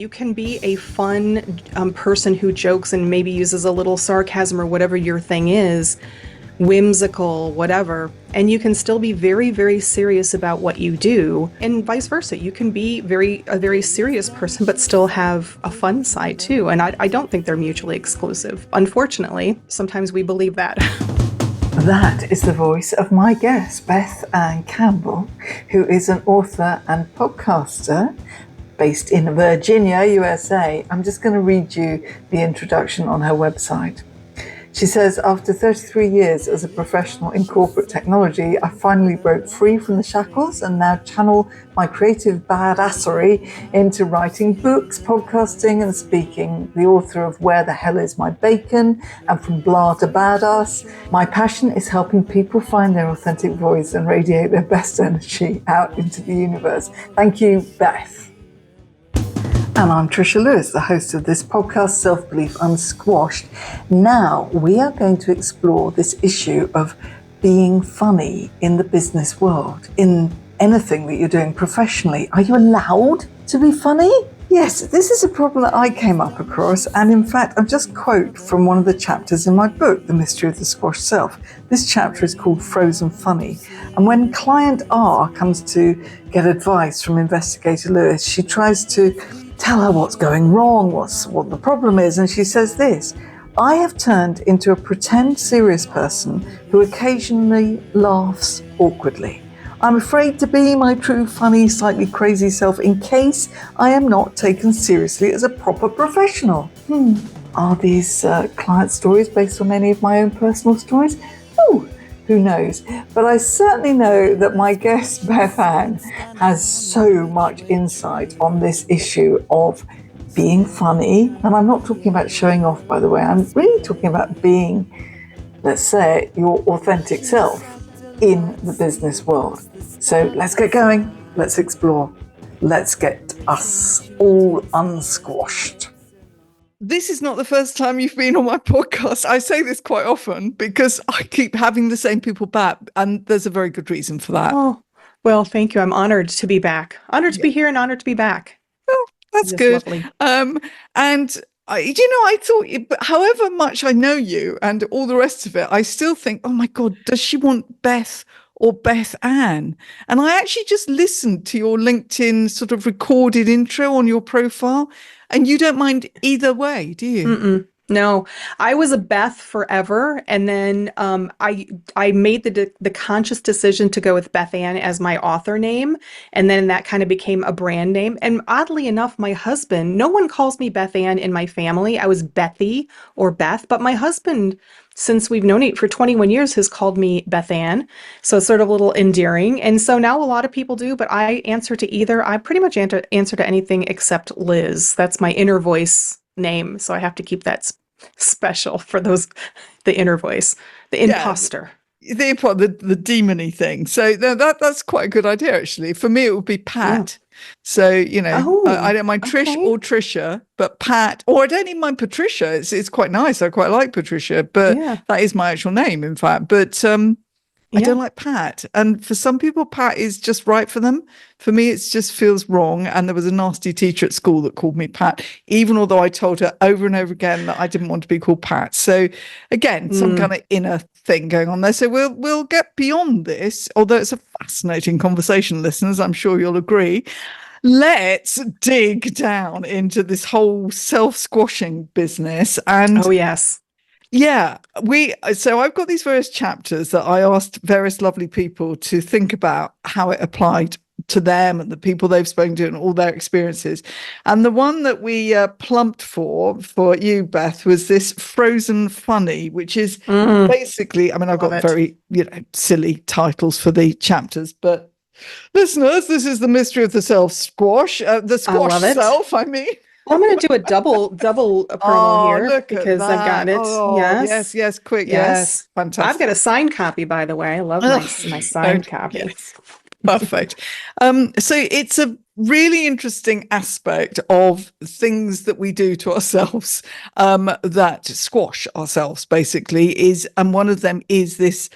You can be a fun person who jokes and maybe uses a little sarcasm or whatever your thing is, whimsical, whatever, and you can still be very, very serious about what you do, and vice versa. You can be a very serious person, but still have a fun side too. And I don't think they're mutually exclusive. Unfortunately, sometimes we believe that. That is the voice of my guest, Beth Anne Campbell, who is an author and podcaster based in Virginia, USA. I'm just going to read you the introduction on her website. She says, after 33 years as a professional in corporate technology, I finally broke free from the shackles and now channel my creative badassery into writing books, podcasting and speaking. The author of Where the Hell is My Bacon and From Blah to Badass. My passion is helping people find their authentic voice and radiate their best energy out into the universe. Thank you, Beth. And I'm Trisha Lewis, the host of this podcast, Self-Belief Unsquashed. Now, we are going to explore this issue of being funny in the business world, in anything that you're doing professionally. Are you allowed to be funny? Yes, this is a problem that I came up across, and in fact, I'll just quote from one of the chapters in my book, The Mystery of the Squashed Self. This chapter is called Frozen Funny, and when client R comes to get advice from Investigator Lewis, she tries to tell her what's going wrong, what the problem is, and she says this: I have turned into a pretend serious person who occasionally laughs awkwardly. I'm afraid to be my true, funny, slightly crazy self in case I am not taken seriously as a proper professional. Are these client stories based on any of my own personal stories? Ooh, who knows? But I certainly know that my guest, Beth Anne, has so much insight on this issue of being funny. And I'm not talking about showing off, by the way. I'm really talking about being, let's say, your authentic self in the business world. So let's get going. Let's explore. Let's get us all unsquashed. This is not the first time you've been on my podcast. I say this quite often because I keep having the same people back, and there's a very good reason for that. Oh, well, thank you. I'm honored to be back. Honored to be here and honored to be back. Oh, that's good. Lovely. I thought, however much I know you and all the rest of it, I still think, oh my God, does she want Beth or Beth Anne? And I actually just listened to your LinkedIn sort of recorded intro on your profile. And you don't mind either way, do you? Mm-mm. No, I was a Beth forever, and then I made the conscious decision to go with Beth Anne as my author name, and then that kind of became a brand name. And oddly enough, my husband, no one calls me Beth Anne in my family. I was Bethy or Beth, but my husband, since we've known it for 21 years, has called me Beth Anne. So it's sort of a little endearing. And so now a lot of people do, but I answer to either. I pretty much answer to anything except Liz. That's my inner voice name. So I have to keep that special for the inner voice, the imposter. The demony thing. So that's quite a good idea, actually. For me, it would be Pat. Yeah. So, I don't mind Trish or Trisha, but Pat, or I don't even mind Patricia. It's quite nice. I quite like Patricia, but that is my actual name, in fact. But I don't like Pat. And for some people, Pat is just right for them. For me, it just feels wrong. And there was a nasty teacher at school that called me Pat, even although I told her over and over again that I didn't want to be called Pat. So again, some kind of inner thing going on there. So we'll get beyond this, although it's a fascinating conversation, listeners. I'm sure you'll agree. Let's dig down into this whole self-squashing business. And oh, yes. Yeah, so I've got these various chapters that I asked various lovely people to think about how it applied to them and the people they've spoken to and all their experiences. And the one that we plumped for you, Beth, was this Frozen Funny, which is basically, I mean, I've got very, silly titles for the chapters, but listeners, this is the mystery of the self-squash, the squash self, I mean. I'm going to do a double promo here because I've got it. Oh, yes, quick. Yes. Fantastic. I've got a signed copy, by the way. I love my signed copy. Yes. Perfect. So it's a really interesting aspect of things that we do to ourselves that squash ourselves, basically, and one of them is this.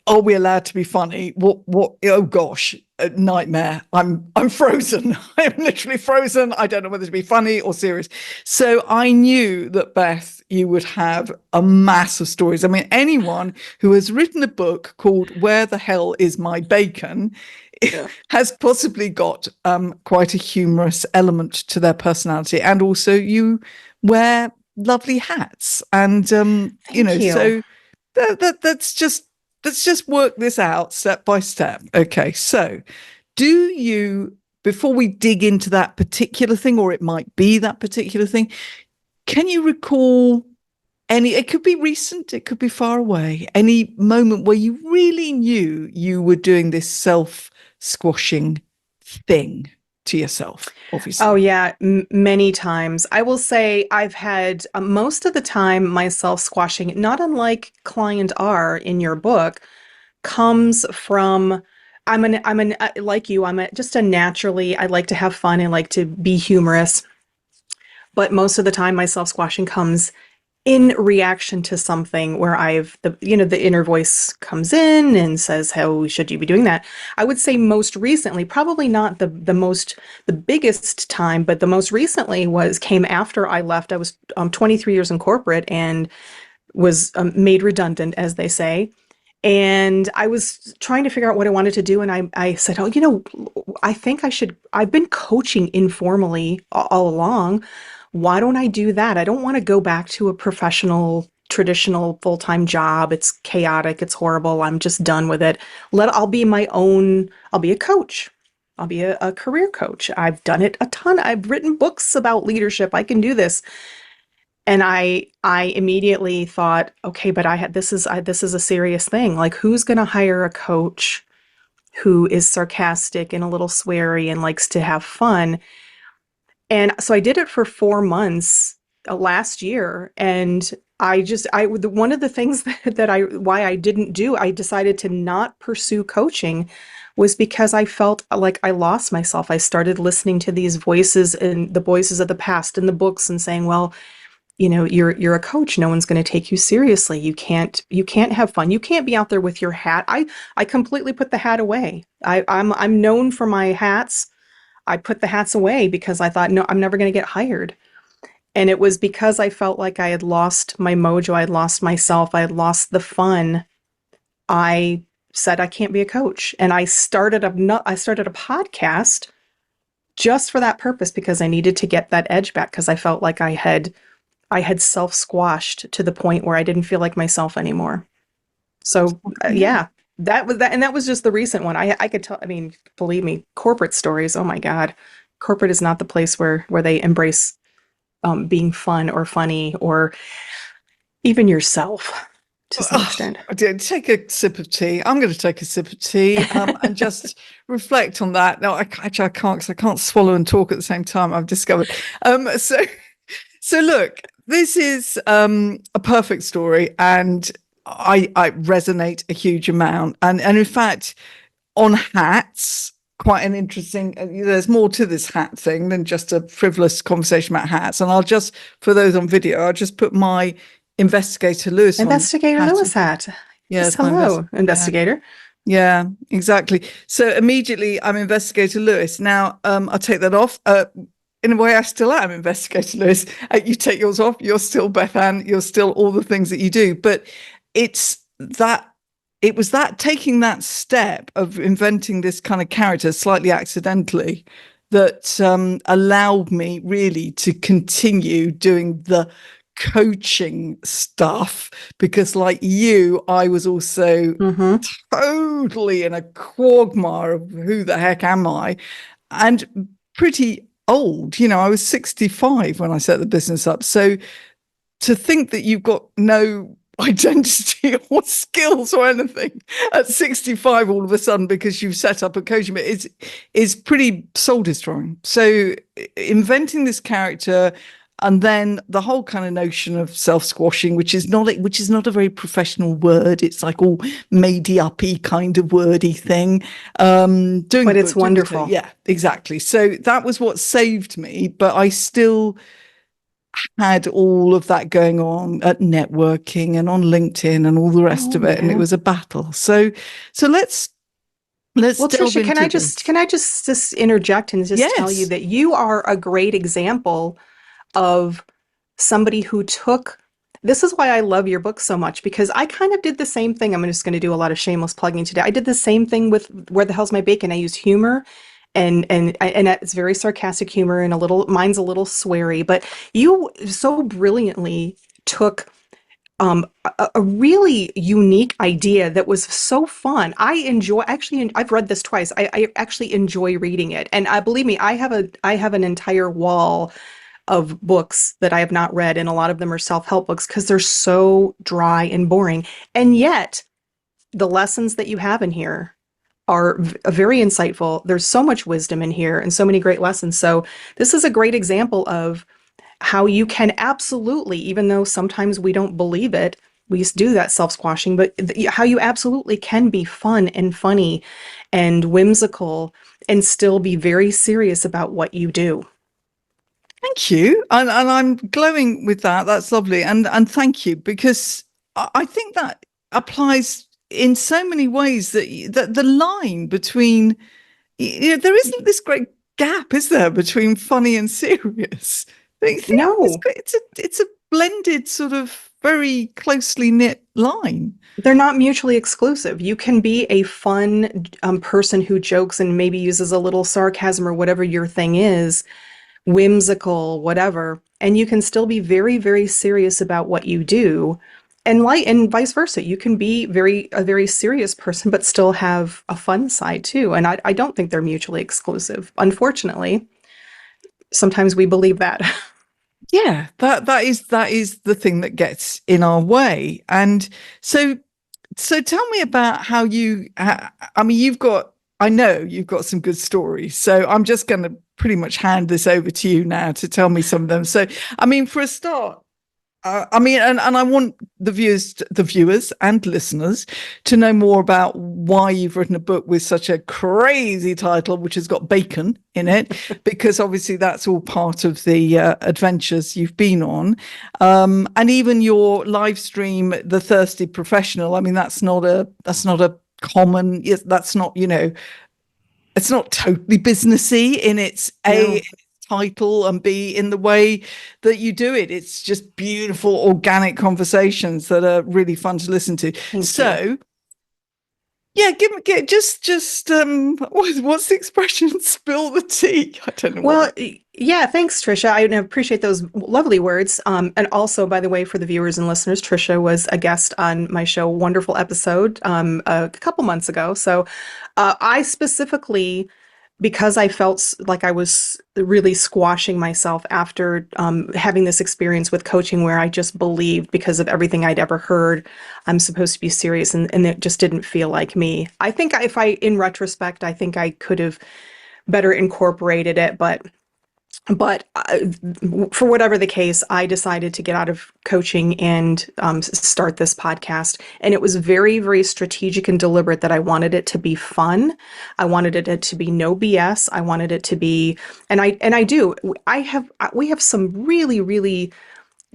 Are we allowed to be funny? What? Oh gosh, a nightmare. I'm frozen. I'm literally frozen. I don't know whether to be funny or serious. So I knew that, Beth, you would have a mass of stories. I mean, anyone who has written a book called Where the Hell Is My Bacon has possibly got quite a humorous element to their personality. And also you wear lovely hats. And, so let's just work this out step by step. Okay, so before we dig into that particular thing, or it might be that particular thing, can you recall it could be recent, it could be far away, any moment where you really knew you were doing this self-squashing thing to yourself, obviously? Oh, yeah, many times. I will say I've had most of the time my self-squashing, not unlike Client R in your book, comes from like you, just a naturally, I like to have fun. I like to be humorous. But most of the time my self-squashing comes in reaction to something where the inner voice comes in and says, how should you be doing that? I would say most recently, probably not the biggest time, but the most recently came after I left. I was 23 years in corporate and was made redundant, as they say. And I was trying to figure out what I wanted to do. And I said, I think I've been coaching informally all along. Why don't I do that? I don't want to go back to a professional, traditional full-time job. It's chaotic. It's horrible. I'm just done with it. I'll be a coach. I'll be a career coach. I've done it a ton. I've written books about leadership. I can do this. And I immediately thought, okay, but this is a serious thing. Like, who's going to hire a coach who is sarcastic and a little sweary and likes to have fun? And so I did it for 4 months last year. And one of the things why I didn't I decided to not pursue coaching was because I felt like I lost myself. I started listening to these voices and the voices of the past in the books and saying, well, you're a coach. No one's going to take you seriously. You can't have fun. You can't be out there with your hat. I completely put the hat away. I'm known for my hats. I put the hats away because I thought, no, I'm never going to get hired. And it was because I felt like I had lost my mojo. I had lost myself. I had lost the fun. I said, I can't be a coach. And I started a podcast just for that purpose, because I needed to get that edge back, because I felt like I had self-squashed to the point where I didn't feel like myself anymore. So yeah, that was just the recent one. I could tell, I mean, believe me, corporate stories. Oh my God. Corporate is not the place where they embrace being fun or funny or even yourself to some extent. Take a sip of tea. I'm going to take a sip of tea and just reflect on that. No, I can't, because I can't swallow and talk at the same time, I've discovered. So look, this is a perfect story, and I resonate a huge amount. And in fact, on hats, quite an interesting, there's more to this hat thing than just a frivolous conversation about hats. And I'll just, for those on video, I'll just put my Investigator Lewis hat. Yes, hello, Investigator. Yeah, exactly. So immediately I'm Investigator Lewis. Now, I'll take that off. In a way, I still am Investigator Lewis. You take yours off, you're still Beth Anne, you're still all the things that you do. But it was that taking that step of inventing this kind of character slightly accidentally that allowed me really to continue doing the coaching stuff, because like you, I was also totally in a quagmire of who the heck am I, and pretty old. I was 65 when I set the business up. So to think that you've got no identity or skills or anything at 65 all of a sudden because you've set up a coaching is pretty soul destroying. So inventing this character, and then the whole kind of notion of self-squashing, which is not a very professional word. It's like all made-up-y kind of wordy thing. But it's wonderful. Yeah, exactly. So that was what saved me, but I still had all of that going on at networking and on LinkedIn and all the rest of it. Yeah. And it was a battle. So let's Let's Well, delve Trisha, into this. can I just interject and just tell you Yes. that you are a great example of somebody who took this is why I love your book so much because I kind of did the same thing. I'm just going to do a lot of shameless plugging today. I did the same thing with Where the Hell's My Bacon? I use humor and it's very sarcastic humor and a little mine's a little sweary, but you so brilliantly took a really unique idea that was so fun. I've read this twice. I actually enjoy reading it. And believe me, I have an entire wall of books that I have not read, and a lot of them are self-help books because they're so dry and boring. And yet, the lessons that you have in here are very insightful. There's so much wisdom in here and so many great lessons. So, this is a great example of how you can absolutely, even though sometimes we don't believe it, we used to do that self-squashing, but how you absolutely can be fun and funny and whimsical and still be very serious about what you do. Thank you. And I'm glowing with that. That's lovely. And thank you, because I think that applies in so many ways that the line between, there isn't this great gap, is there, between funny and serious? I think No, it's a blended sort of very closely knit line. they're not mutually exclusive. You can be a fun person who jokes and maybe uses a little sarcasm or whatever your thing is, whimsical, whatever, and you can still be very, very serious about what you do. And vice versa. You can be a very serious person, but still have a fun side too. And I don't think they're mutually exclusive. Unfortunately, sometimes we believe that. Yeah, that is the thing that gets in our way. And so tell me about how I mean, I know you've got some good stories. So I'm just going to pretty much hand this over to you now to tell me some of them. So, I mean, for a start, I mean, and I want the viewers and listeners to know more about why you've written a book with such a crazy title, which has got bacon in it, because obviously that's all part of the adventures you've been on. And even your live stream, The Thirsty Professional. I mean, that's not a common, that's not, it's not totally businessy in its No, title and B in the way that you do it. It's just beautiful organic conversations that are really fun to listen to. thank you. So yeah, just what's the expression? Spill the tea. I don't know Well, what. yeah, thanks, Trisha. I appreciate those lovely words. And also, by the way, for the viewers and listeners, Trisha was a guest on my show, wonderful episode, a couple months ago. So, I specifically, because I felt like I was really squashing myself after having this experience with coaching where I just believed because of everything I'd ever heard, I'm supposed to be serious and it just didn't feel like me. I think in retrospect, I think I could have better incorporated it, but for whatever the case, I decided to get out of coaching and start this podcast. And it was very, very strategic and deliberate that I wanted it to be fun. I wanted it to be no BS. I wanted it to be, and I do. We have some really, really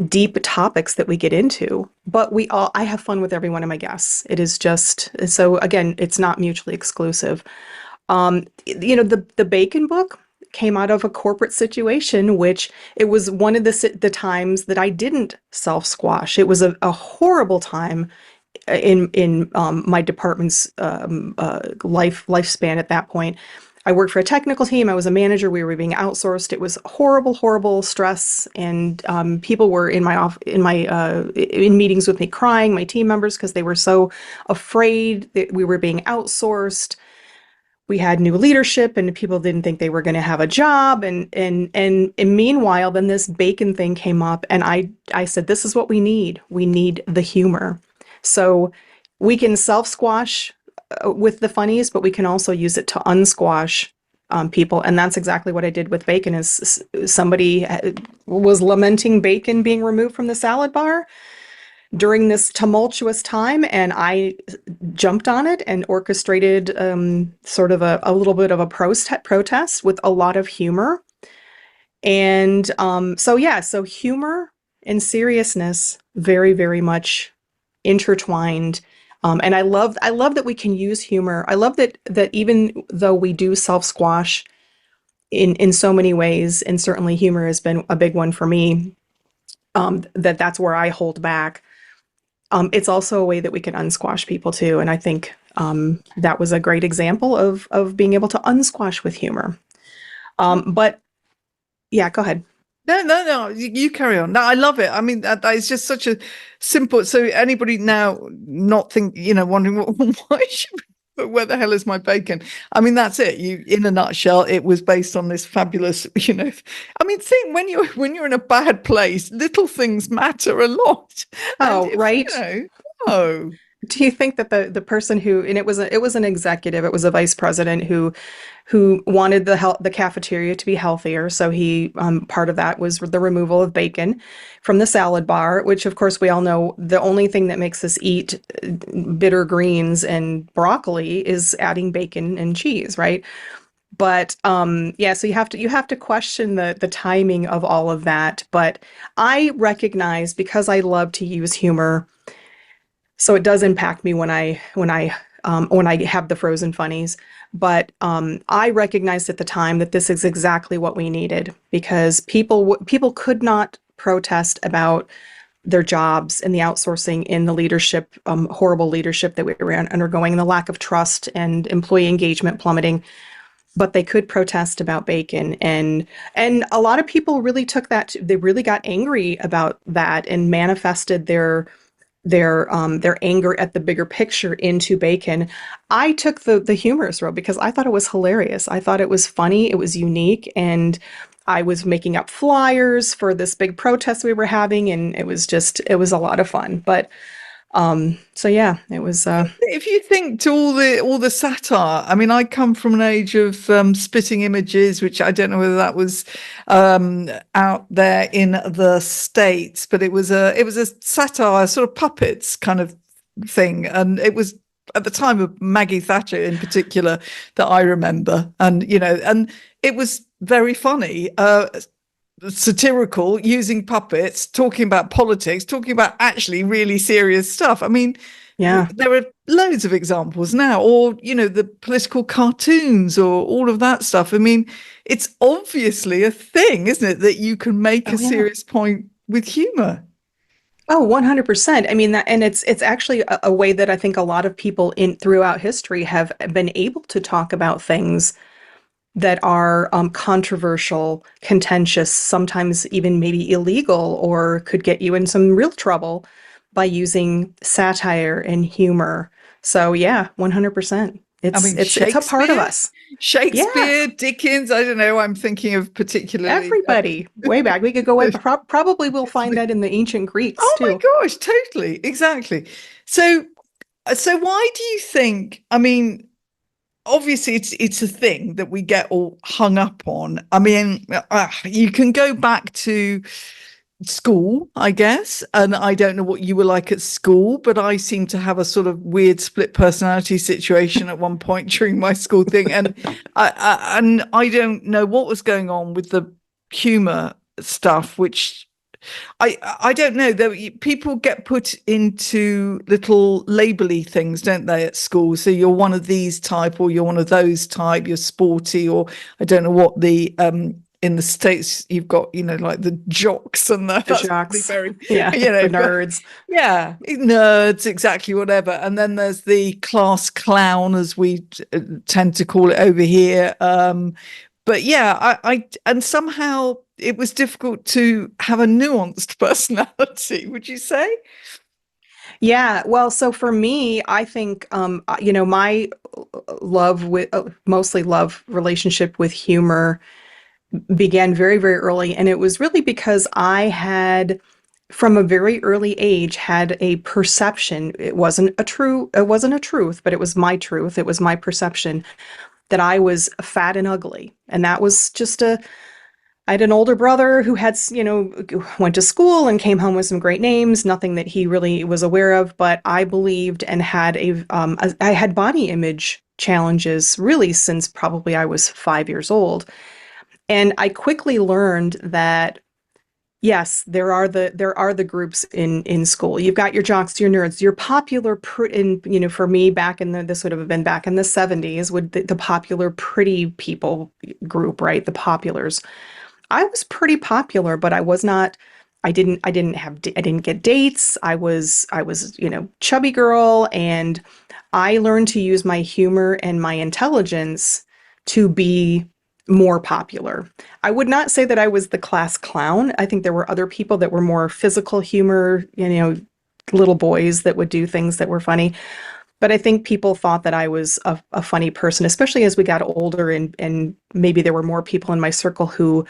deep topics that we get into, but I have fun with every one of my guests. It is just so again, it's not mutually exclusive. The Bacon book came out of a corporate situation, which it was one of the times that I didn't self squash. It was a horrible time in my department's lifespan at that point. I worked for a technical team. I was a manager. We were being outsourced. It was horrible, horrible stress, and people were in meetings with me crying. My team members because they were so afraid that we were being outsourced. We had new leadership and people didn't think they were going to have a job and meanwhile then this bacon thing came up and I said this is what we need the humor. So we can self squash with the funnies, but we can also use it to unsquash people, and that's exactly what I did with bacon. Is somebody was lamenting bacon being removed from the salad bar during this tumultuous time, and I jumped on it and orchestrated sort of a little bit of a protest with a lot of humor. And so humor and seriousness very, very much intertwined. And I love that we can use humor. I love that even though we do self-squash in so many ways, and certainly humor has been a big one for me, that's where I hold back. It's also a way that we can unsquash people too. And I think that was a great example of being able to unsquash with humor. But yeah, go ahead. No. You carry on. No, I love it. I mean, that is just such a simple. So anybody now not wondering why where the hell is my bacon? I mean, that's it. You, in a nutshell, it was based on this fabulous. I mean, think when you're in a bad place, little things matter a lot. And Oh, if right. oh. Do you think that the person who, and it was an executive, it was a vice president who wanted the cafeteria to be healthier, so he part of that was the removal of bacon from the salad bar, which of course we all know the only thing that makes us eat bitter greens and broccoli is adding bacon and cheese, right? But yeah, so you have to question the timing of all of that. But I recognize, because I love to use humor, so it does impact me when I have the frozen funnies. But I recognized at the time that this is exactly what we needed, because people could not protest about their jobs and the outsourcing in the leadership, horrible leadership that we were undergoing, and the lack of trust and employee engagement plummeting. But they could protest about bacon, and a lot of people really took that. They really got angry about that and manifested their anger at the bigger picture into bacon. I took the humorous road because I thought it was hilarious. I thought it was funny, it was unique, and I was making up flyers for this big protest we were having, and it was a lot of fun. But so yeah, it was If you think to all the satire, I mean, I come from an age of spitting images, which I don't know whether that was out there in the States, but it was a satire, sort of puppets kind of thing, and it was at the time of Maggie Thatcher in particular that I remember, and and it was very funny. Satirical, using puppets, talking about politics, talking about actually really serious stuff. I mean, yeah. there are loads of examples now, or the political cartoons or all of that stuff. I mean, it's obviously a thing, isn't it, that you can make Oh a yeah. serious point with humor. Oh, 100%. I mean, and it's actually a way that I think a lot of people in throughout history have been able to talk about things that are controversial, contentious, sometimes even maybe illegal, or could get you in some real trouble by using satire and humor. So yeah, 100%. I mean, It's a part of us. Yeah, Dickens. I don't know. I'm thinking of particularly. everybody. Way back. We could go way, probably we'll find that in the ancient Greeks Oh my too. gosh, totally, exactly. So, why do you think? I mean, obviously it's a thing that we get all hung up on. I mean, you can go back to school, I guess, and I don't know what you were like at school, but I seem to have a sort of weird split personality situation at one point during my school thing, and I don't know what was going on with the humor stuff, which I don't know. People get put into little labely things, don't they, at school? So you're one of these type, or you're one of those type. You're sporty, or I don't know what the in the States you've got, like the jocks and The that's probably jocks. very, Yeah, the nerds. yeah, nerds, exactly, whatever. And then there's the class clown, as we tend to call it over here. But yeah, and somehow it was difficult to have a nuanced personality, would you say? Yeah, well, so for me, I think, my mostly love relationship with humor began very, very early. And it was really because I had, from a very early age, had a perception. It wasn't a truth, but it was my truth. It was my perception that I was fat and ugly. And that was just I had an older brother who had, went to school and came home with some great names, nothing that he really was aware of, but I believed and had I had body image challenges really since probably I was 5 years old. And I quickly learned that Yes, there are the groups in school. You've got your jocks, your nerds, your popular in for me back in this would have been back in the 70s would the popular pretty people group, right? The populars. I was pretty popular, but I was not. I didn't get dates. I was chubby girl, and I learned to use my humor and my intelligence to be more popular. I would not say that I was the class clown. I think there were other people that were more physical humor, little boys that would do things that were funny. But I think people thought that I was a funny person, especially as we got older and maybe there were more people in my circle who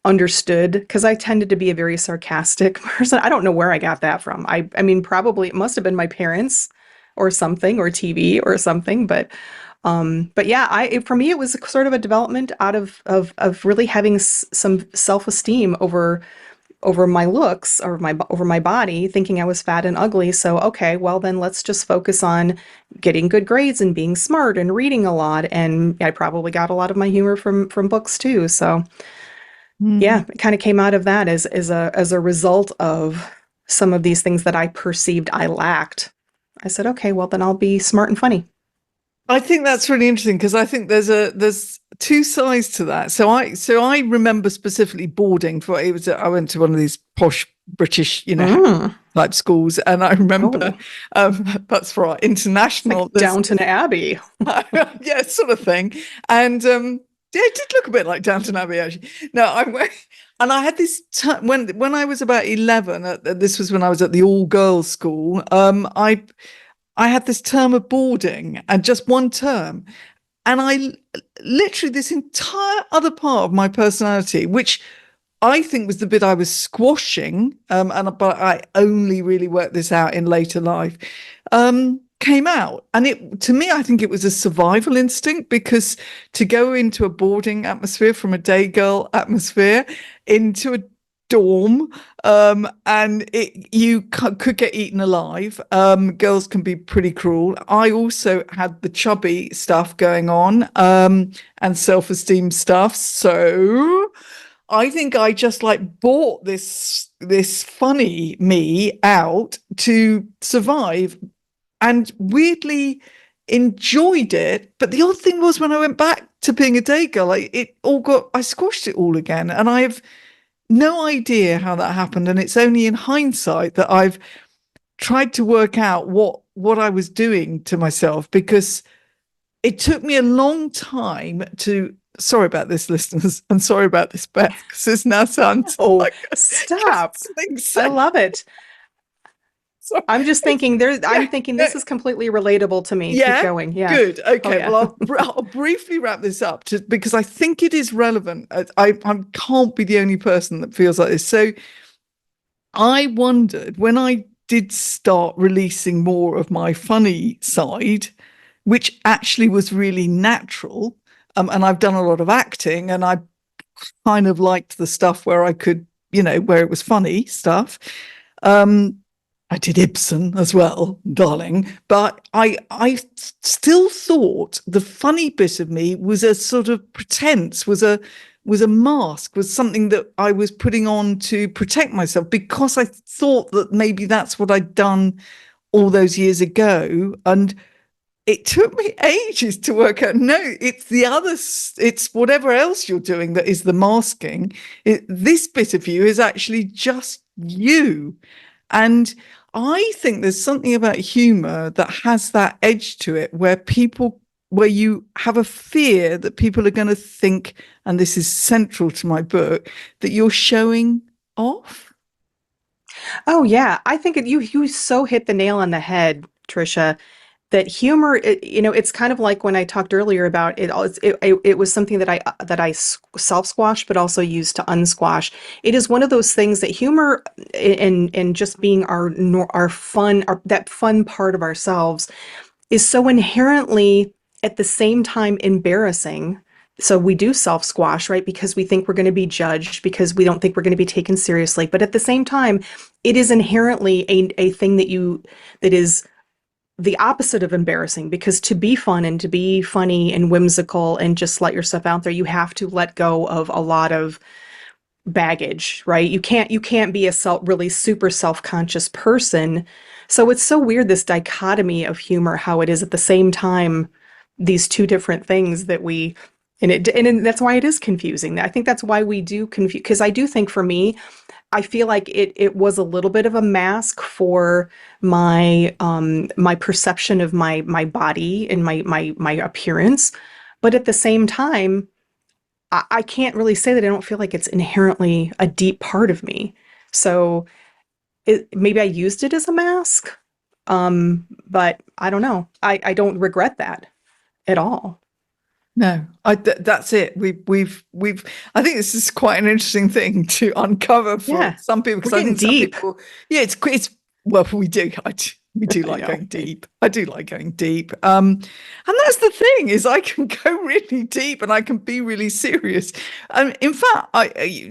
understood because I tended to be a very sarcastic person. I don't know where I got that from. I mean, probably it must have been my parents or something or TV or something, but yeah, for me it was sort of a development out of really having some self-esteem over my looks or over my body, thinking I was fat and ugly. So, okay, well then let's just focus on getting good grades and being smart and reading a lot. And I probably got a lot of my humor from books too. So, yeah, Mm. it kind of came out of that as a result of some of these things that I perceived I lacked. I said, okay, well then I'll be smart and funny. I think that's really interesting because I think there's two sides to that. So I remember specifically boarding for it was I went to one of these posh British, Mm. type schools, and I remember Oh, that's for our it's like international this Downton Abbey. yeah, sort of thing. And yeah, it did look a bit like Downton Abbey actually. No, I went and I had this when I was about 11. This was when I was at the all girls school. I had this term of boarding and just one term. And I literally, this entire other part of my personality, which I think was the bit I was squashing, but I only really worked this out in later life, came out. And to me, I think it was a survival instinct because to go into a boarding atmosphere from a day girl atmosphere into a dorm, and you could get eaten alive. Girls can be pretty cruel. I also had the chubby stuff going on, and self-esteem stuff. So I think I just like bought this funny me out to survive and weirdly enjoyed it. But the odd thing was when I went back to being a day girl, I squashed it all again. And I have no idea how that happened. And it's only in hindsight that I've tried to work out what I was doing to myself, because it took me a long time to, sorry about this, listeners, and sorry about this, Beth, because this now sounds Oh, like stop. I saying. love it. Sorry. I'm just thinking I'm Yeah, thinking this is completely relatable to me. Keep yeah, going. Yeah. good. Oh Okay, yeah. well, I'll briefly wrap this up because I think it is relevant. I can't be the only person that feels like this. So I wondered when I did start releasing more of my funny side, which actually was really natural. And I've done a lot of acting, and I kind of liked the stuff where I could, where it was funny stuff. Um, I did Ibsen as well, darling, but I still thought the funny bit of me was a sort of pretense, was a mask, was something that I was putting on to protect myself because I thought that maybe that's what I'd done all those years ago. And it took me ages to work out, no, it's whatever else you're doing that is the masking. This bit of you is actually just you. And I think there's something about humor that has that edge to it where you have a fear that people are going to think, and this is central to my book, that you're showing off. Oh yeah. I think you so hit the nail on the head, Trisha, that humor, it's kind of like when I talked earlier about it. It was something that I self squash, but also used to unsquash. It is one of those things that humor and just being our fun, that fun part of ourselves is so inherently at the same time embarrassing. So we do self squash, right? Because we think we're going to be judged, because we don't think we're going to be taken seriously. But at the same time, it is inherently a thing that is the opposite of embarrassing, because to be fun and to be funny and whimsical and just let yourself out there, you have to let go of a lot of baggage, right? You can't be a really super self-conscious person. So it's so weird, this dichotomy of humor, how it is at the same time these two different things that we and that's why it is confusing. I think that's why we do confuse, because I do think for me, I feel like it was a little bit of a mask for my perception of my body and my appearance. But at the same time, I can't really say that I don't feel like it's inherently a deep part of me. So maybe I used it as a mask. But I don't know. I don't regret that at all. No, that's it. We've. I think this is quite an interesting thing to uncover for Yeah. some people, We're because I getting think some deep. people, yeah, it's well, we do. We do I like know. going deep. I do like going deep. And that's the thing, is I can go really deep and I can be really serious. In fact,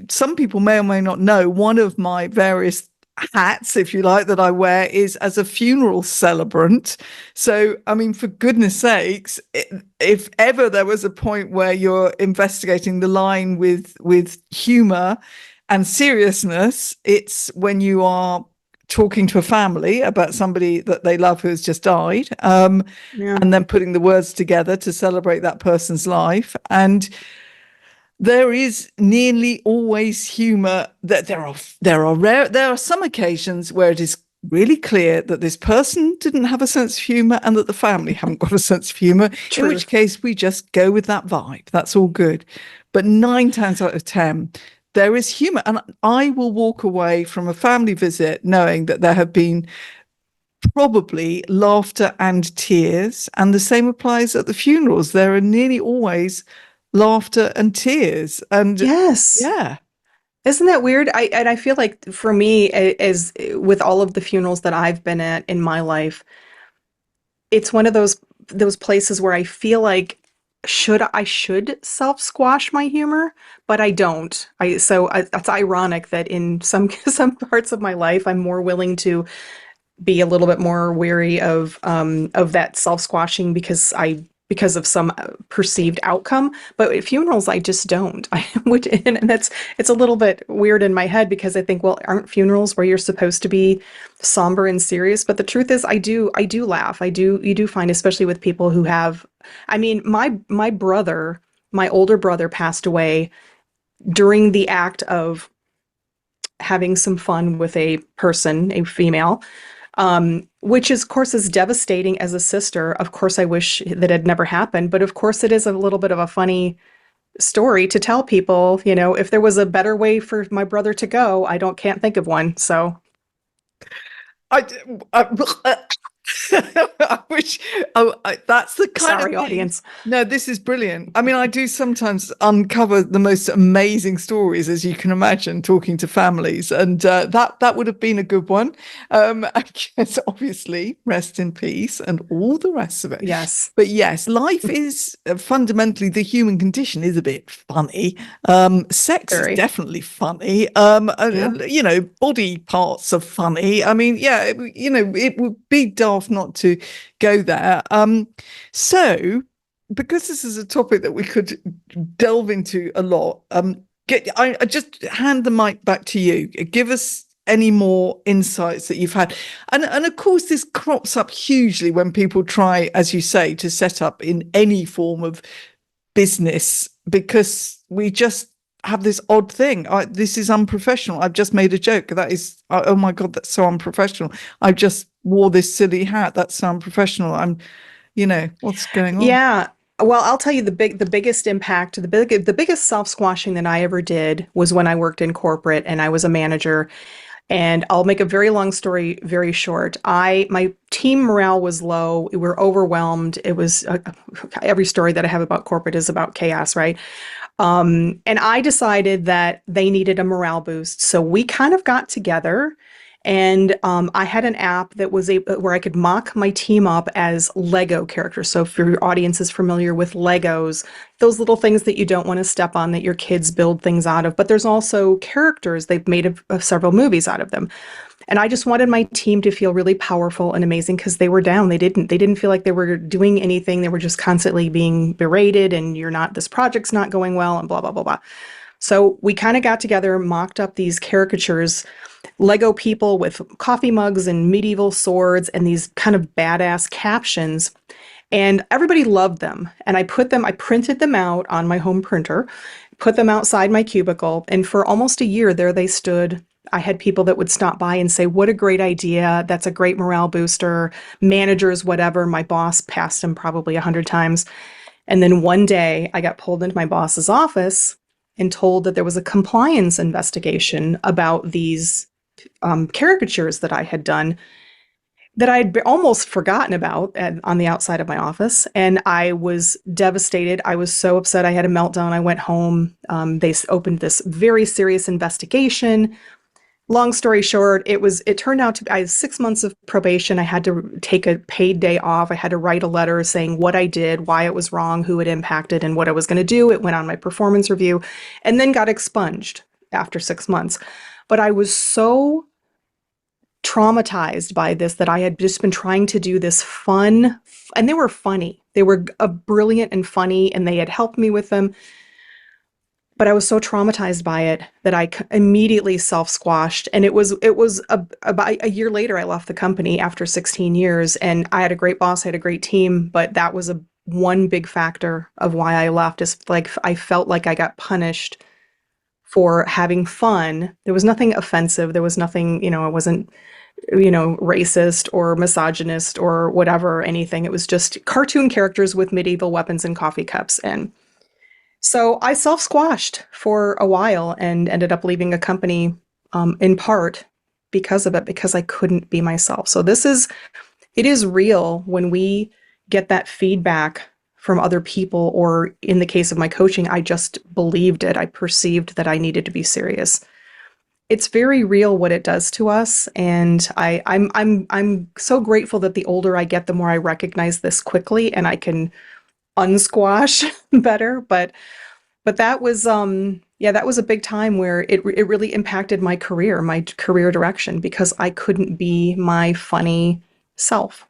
some people may or may not know, one of my various hats, if you like, that I wear is as a funeral celebrant. So, I mean, for goodness sakes, if ever there was a point where you're investigating the line with humor and seriousness, it's when you are talking to a family about somebody that they love who has just died, Yeah. and then putting the words together to celebrate that person's life. And there is nearly always humor. That there are some occasions where it is really clear that this person didn't have a sense of humor and that the family haven't got a sense of humor, in which Truth. case we just go with that vibe. That's all good. But 9 times out of 10, there is humor. And I will walk away from a family visit knowing that there have been probably laughter and tears. And the same applies at the funerals. There are nearly always laughter and tears. And Yes. yeah. Isn't that weird? I feel like for me, as with all of the funerals that I've been at in my life, it's one of those places where I feel like I should self squash my humor, but I don't. That's ironic that in some some parts of my life I'm more willing to be a little bit more wary of that self squashing because of some perceived outcome. But at funerals, I just don't. I would, and that's it's a little bit weird in my head because I think, well, aren't funerals where you're supposed to be somber and serious? But the truth is, I do laugh. You do find, especially with people who have, I mean, my brother, my older brother passed away during the act of having some fun with a person, a female, which is, of course, is devastating as a sister. Of course, I wish that had never happened, but of course, it is a little bit of a funny story to tell people. If there was a better way for my brother to go, can't think of one. So, I, I, I wish. That's the kind of sorry, thing. audience. No, this is brilliant. I mean, I do sometimes uncover the most amazing stories, as you can imagine, talking to families, and that would have been a good one. I guess, obviously, rest in peace and all the rest of it. Yes, But yes, life is fundamentally, the human condition is a bit funny. Sex is very. definitely funny. Yeah. Body parts are funny. I mean, yeah, it would be daft not to go there. So, because this is a topic that we could delve into a lot, I just hand the mic back to you. Give us any more insights that you've had. And of course, this crops up hugely when people try, as you say, to set up in any form of business, because we just have this odd thing. This is unprofessional. I've just made a joke. That is, oh my God, that's so unprofessional. I just wore this silly hat. That's so unprofessional. What's going on? Yeah. Well, I'll tell you the biggest impact, the biggest self-squashing that I ever did was when I worked in corporate and I was a manager. And I'll make a very long story very short. My team morale was low. We were overwhelmed. It was every story that I have about corporate is about chaos, right? And I decided that they needed a morale boost. So we kind of got together and I had an app that was where I could mock my team up as Lego characters. So if your audience is familiar with Legos, those little things that you don't want to step on that your kids build things out of. But there's also characters. They've made of several movies out of them. And I just wanted my team to feel really powerful and amazing because they were down. They didn't feel like they were doing anything. They were just constantly being berated and this project's not going well and blah, blah, blah, blah. So we kind of got together, mocked up these caricatures, Lego people with coffee mugs and medieval swords and these kind of badass captions. And everybody loved them. And I printed them out on my home printer, put them outside my cubicle. And for almost a year, there they stood. I had people that would stop by and say, what a great idea. That's a great morale booster. Managers, whatever. My boss passed them probably 100 times. And then one day I got pulled into my boss's office and told that there was a compliance investigation about these caricatures that I had done that I'd almost forgotten about on the outside of my office. And I was devastated. I was so upset. I had a meltdown. I went home. They opened this very serious investigation. Long story short, it turned out to be, I had 6 months of probation. I had to take a paid day off. I had to write a letter saying what I did, why it was wrong, who it impacted, and what I was going to do. It went on my performance review and then got expunged after 6 months. But I was so traumatized by this that I had just been trying to do this fun, and they were funny. They were brilliant and funny, and they had helped me with them. But I was so traumatized by it that I immediately self-squashed. And it was about a year later, I left the company after 16 years, and I had a great boss, I had a great team, but that was one big factor of why I left. Is like I felt like I got punished for having fun. There was nothing offensive. There was nothing, it wasn't, racist or misogynist or whatever, anything. It was just cartoon characters with medieval weapons and coffee cups. And so I self-squashed for a while and ended up leaving a company in part because of it, because I couldn't be myself. So it is real when we get that feedback from other people, or in the case of my coaching, I just believed it. I perceived that I needed to be serious. It's very real what it does to us, and I'm so grateful that the older I get, the more I recognize this quickly, and I can unsquash better. But that was that was a big time where it really impacted my career direction, because I couldn't be my funny self.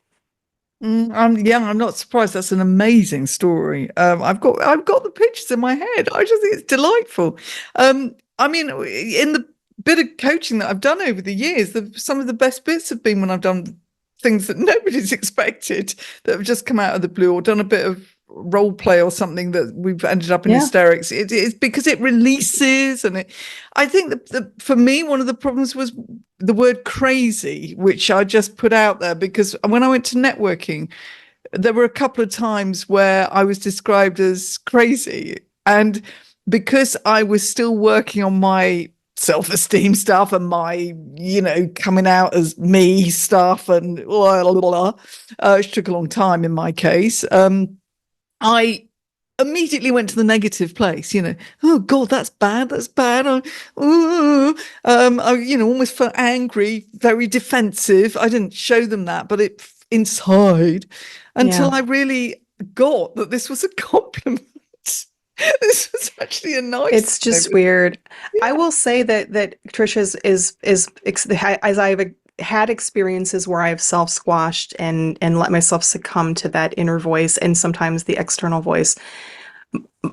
I'm not surprised. That's an amazing story. I've got the pictures in my head. I just think it's delightful. I mean, in the bit of coaching that I've done over the years, some of the best bits have been when I've done things that nobody's expected, that have just come out of the blue, or done a bit of role play or something that we've ended up in hysterics. It's because it releases. And I think that for me, one of the problems was the word crazy, which I just put out there, because when I went to networking, there were a couple of times where I was described as crazy. And because I was still working on my self-esteem stuff and my, coming out as me stuff and which took a long time in my case, I immediately went to the negative place, oh God, that's bad. I, almost felt angry, very defensive. I didn't show them that, but it inside, until I really got that this was a compliment. This was actually a nice. It's just weird. Yeah. I will say that Trisha is as I've had experiences where I've self-squashed and let myself succumb to that inner voice and sometimes the external voice.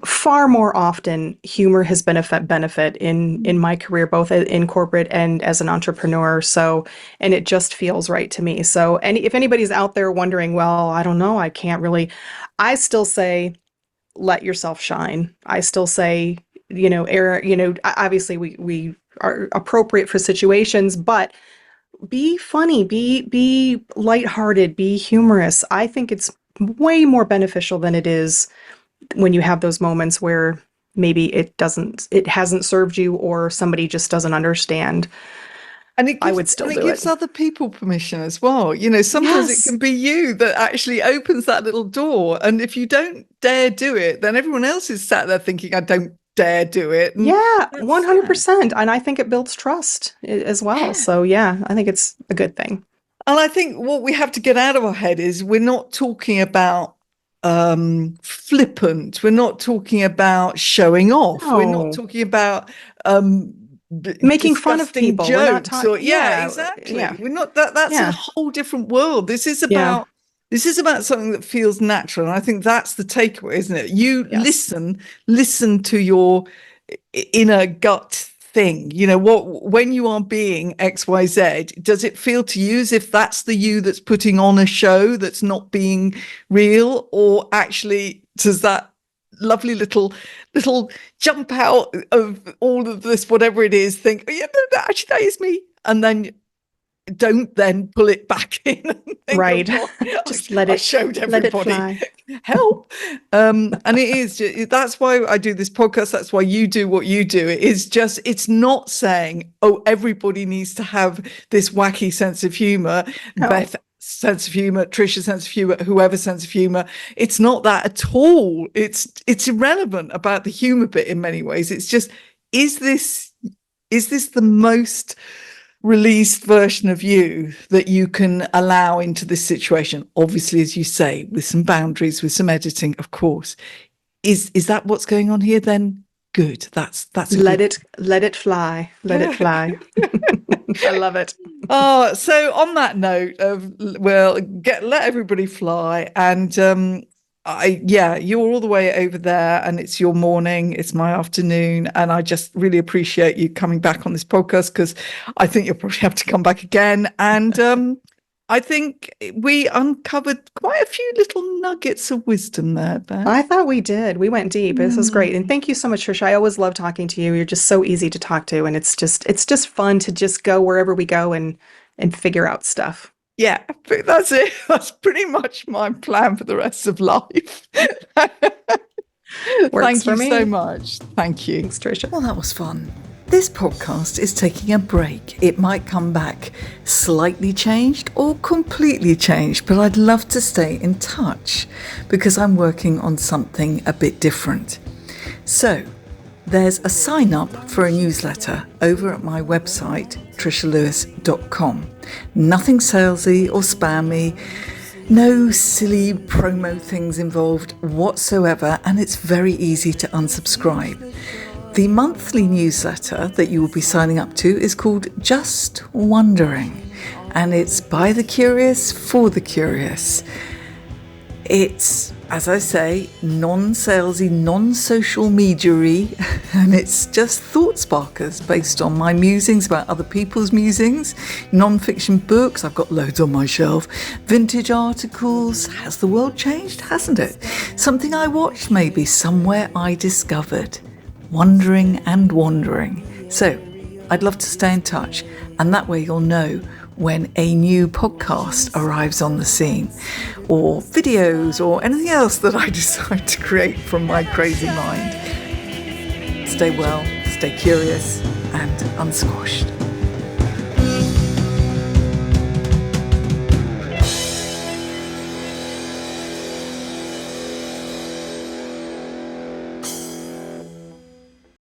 Far more often, humor has been a benefit in my career, both in corporate and as an entrepreneur. So, and it just feels right to me. So, and if anybody's out there wondering, well, I don't know, I can't really, I still say, let yourself shine. I still say, obviously we are appropriate for situations, but be funny, be lighthearted, be humorous. I think it's way more beneficial than it is when you have those moments where maybe it hasn't served you, or somebody just doesn't understand. And I would still do it. It gives other people permission as well. Sometimes it can be you that actually opens that little door. And if you don't dare do it, then everyone else is sat there thinking, I don't dare do it. And 100%. And I think it builds trust as well. Yeah. So I think it's a good thing. And I think what we have to get out of our head is we're not talking about flippant. We're not talking about showing off. No. We're not talking about making fun of people. Jokes, we're not talking. Exactly. Yeah. We're not that's a whole different world. This is about something that feels natural. And I think that's the takeaway, isn't it? You listen to your inner gut thing? When you are being XYZ, does it feel to you as if that's the you that's putting on a show that's not being real, or actually does that lovely little jump out of all of this, whatever it is, think, oh, yeah, no, actually that is me, and then don't then pull it back in and think, right. oh, Just I showed everybody help. And it is, that's why I do this podcast. That's why you do what you do. It is just, it's not saying, oh, everybody needs to have this wacky sense of humor. No. Beth sense of humor, Trisha's sense of humor, whoever's sense of humor. It's not that at all. It's irrelevant about the humor bit in many ways. It's just, is this the most released version of you that you can allow into this situation? Obviously, as you say, with some boundaries, with some editing, of course. Is that what's going on here? Then good. That's let it fly. Let it fly. I love it. Oh, so on that note of, well, let everybody fly, and you're all the way over there, and it's your morning, it's my afternoon, and I just really appreciate you coming back on this podcast, because I think you'll probably have to come back again. And I think we uncovered quite a few little nuggets of wisdom there, Beth. I thought we did. We went deep. This was great. And thank you so much, Trisha. I always love talking to you. You're just so easy to talk to, and it's just fun to just go wherever we go and figure out stuff. Yeah, that's it. That's pretty much my plan for the rest of life. Thank you so much. Thank you. Thanks, Trisha. Well, that was fun. This podcast is taking a break. It might come back slightly changed or completely changed, but I'd love to stay in touch because I'm working on something a bit different. So, there's a sign up for a newsletter over at my website, trishalewis.com. Nothing salesy or spammy, no silly promo things involved whatsoever, and it's very easy to unsubscribe. The monthly newsletter that you will be signing up to is called Just Wondering, and it's by the curious for the curious. It's, as I say, non-salesy, non-social media-y, and it's just thought sparkers based on my musings about other people's musings, non-fiction books, I've got loads on my shelf, vintage articles. Has the world changed? Hasn't it? Something I watched, maybe, somewhere I discovered. Wondering and wandering. So I'd love to stay in touch, and that way you'll know when a new podcast arrives on the scene, or videos, or anything else that I decide to create from my crazy mind. Stay well, stay curious, and unsquashed.